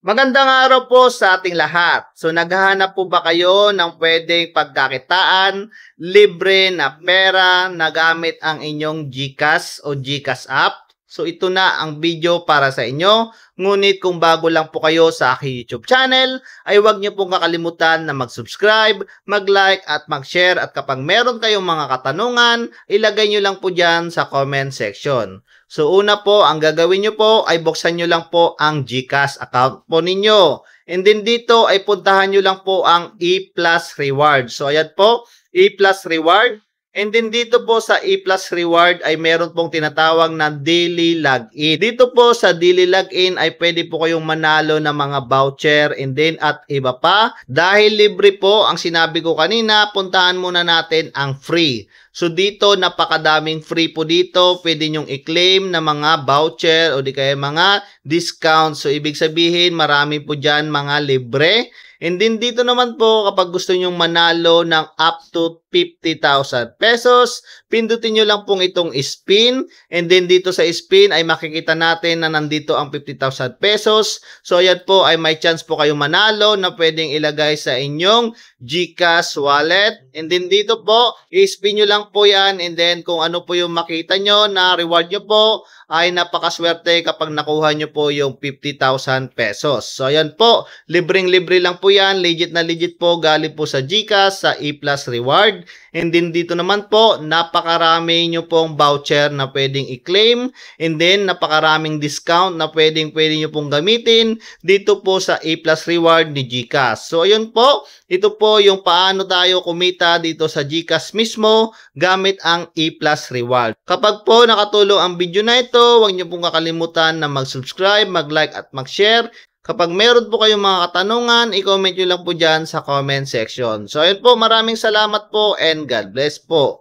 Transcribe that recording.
Magandang araw po sa ating lahat. So naghahanap po ba kayo ng pwedeng pagkakitaan, libre na pera na gamit ang inyong GCash o GCash app? So ito na ang video para sa inyo. Ngunit kung bago lang po kayo sa aking YouTube channel, ay huwag niyo pong kakalimutan na mag-subscribe, mag-like at mag-share. At kapag meron kayong mga katanungan, ilagay niyo lang po dyan sa comment section. So una po, ang gagawin nyo po ay buksan nyo lang po ang GCash account po ninyo. And then dito ay puntahan nyo lang po ang E Plus Reward. So ayan po, E Plus Reward. And then dito po sa E Plus Reward ay meron pong tinatawag na Daily Login. Dito po sa Daily Login ay pwede po kayong manalo ng mga voucher and then at iba pa. Dahil libre po ang sinabi ko kanina, puntahan muna natin ang free. So dito napakadaming free po dito. Pwede nyong i-claim na mga voucher o di kaya mga discount. So ibig sabihin marami po dyan mga libre. And then dito naman po kapag gusto nyong manalo ng up to 50,000 pesos, pindutin nyo lang pong itong spin. And then dito sa spin ay makikita natin na nandito ang 50,000 pesos. So ayan po ay may chance po kayo manalo na pwedeng ilagay sa inyong GCash wallet. And then dito po, i-spin nyo lang po yan. And then kung ano po yung makita nyo na reward nyo po, ay napakaswerte kapag nakuha nyo po yung 50,000 pesos. So ayan po, libreng-libre lang po yan. Legit na legit po, galing po sa GCash, sa E Plus Reward. And then dito naman po, napakarami nyo pong voucher na pwedeng i-claim. And then napakaraming discount na pwede nyo pong gamitin dito po sa E Plus Reward ni GCash. So ayun po, ito po yung paano tayo kumita dito sa GCash mismo gamit ang E Plus Reward. Kapag po nakatulong ang video na ito, huwag niyo pong kakalimutan na mag-subscribe, mag-like at mag-share. Kapag meron po kayong mga katanungan, i-comment nyo lang po dyan sa comment section. So ayun po, maraming salamat po and God bless po.